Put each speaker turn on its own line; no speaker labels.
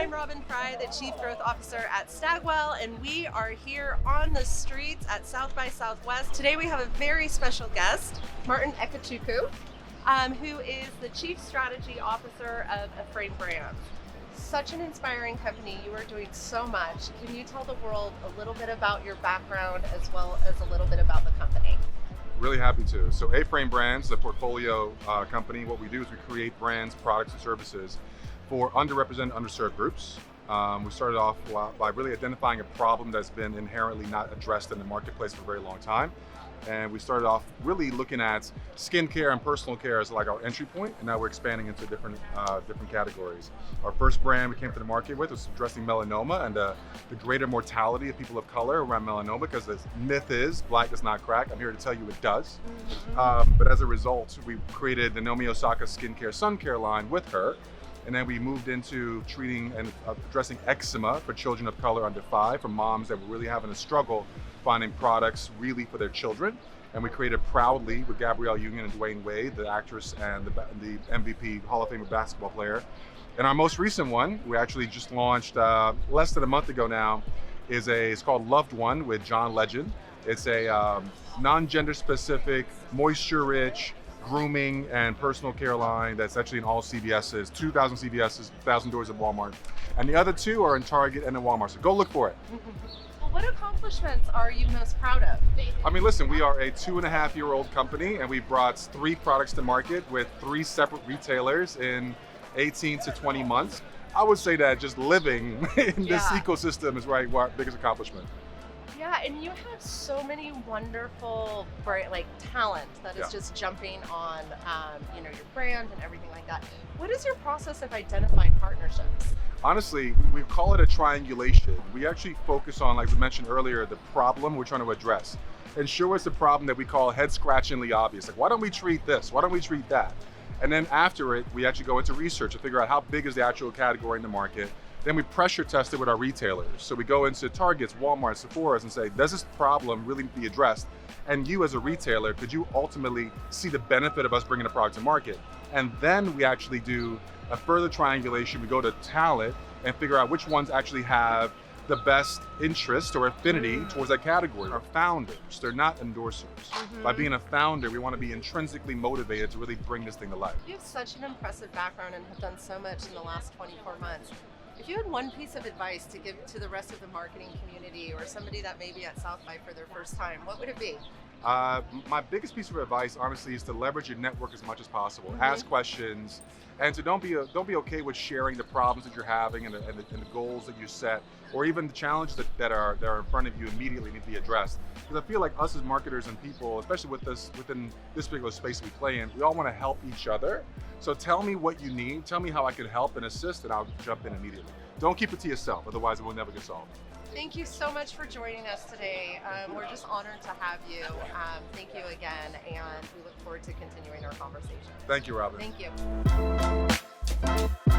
I'm Robin Fry, the Chief Growth Officer at Stagwell, and we are here on the streets at South by Southwest. Today we have a very special guest, Martin Ekechukwu, who is the Chief Strategy Officer of Frame Brands. Such an inspiring company. You are doing so much. Can you tell the world a little bit about your background as well as a little bit about the company?
Really happy to. So Frame Brands, the portfolio company, what we do is we create brands, products, and services for underrepresented, underserved groups. We started off by really identifying a problem that's been inherently not addressed in the marketplace for a very long time. And we started off really looking at skincare and personal care as like our entry point, and now we're expanding into different categories. Our first brand we came to the market with was addressing melanoma and the greater mortality of people of color around melanoma, because the myth is black does not crack. I'm here to tell you it does. But as a result, we created the Naomi Osaka skincare sun care line with her. And then we moved into treating and addressing eczema for children of color under 5, for moms that were really having a struggle finding products really for their children. And we created Proudly with Gabrielle Union and Dwayne Wade, the actress and the MVP Hall of Fame basketball player. And our most recent one, we actually just launched less than a month ago now, it's called Loved One with John Legend. It's a non-gender specific, moisture-rich, grooming and personal care line that's actually in all CVS's, 2,000 CVS's, 1,000 doors at Walmart. And the other 2 are in Target and in Walmart, so go look for it.
Well, what accomplishments are you most proud of?
I mean, listen, we are a 2.5-year-old company, and we brought 3 products to market with 3 separate retailers in 18 to 20 months. I would say that just living in this ecosystem is our biggest accomplishment.
Yeah, and you have so many wonderful talent that is just jumping on your brand and everything like that. What is your process of identifying partnerships?
Honestly, we call it a triangulation. We actually focus on, like we mentioned earlier, the problem we're trying to address. And sure, it's a problem that we call head-scratchingly obvious. Like, why don't we treat this? Why don't we treat that? And then after it, we actually go into research to figure out how big is the actual category in the market. Then we pressure test it with our retailers. So we go into Targets, Walmart, Sephora's and say, does this problem really be addressed? And you as a retailer, could you ultimately see the benefit of us bringing a product to market? And then we actually do a further triangulation. We go to talent and figure out which ones actually have the best interest or affinity towards that category. Our founders, they're not endorsers. By being a founder, we want to be intrinsically motivated to really bring this thing to life.
You have such an impressive background and have done so much in the last 24 months. If you had one piece of advice to give to the rest of the marketing community or somebody that may be at South by for their first time, what would it be?
My biggest piece of advice, honestly, is to leverage your network as much as possible. Ask questions, and to don't be okay with sharing the problems that you're having and the goals that you set, or even the challenges that are in front of you immediately need to be addressed. Because I feel like us as marketers and people, especially within this particular space we play in, we all want to help each other. So tell me what you need, tell me how I can help and assist, and I'll jump in immediately. Don't keep it to yourself, otherwise it will never get solved.
Thank you so much for joining us today. We're just honored to have you. Thank you again, and we look forward to continuing our conversation.
Thank you, Robin.
Thank you.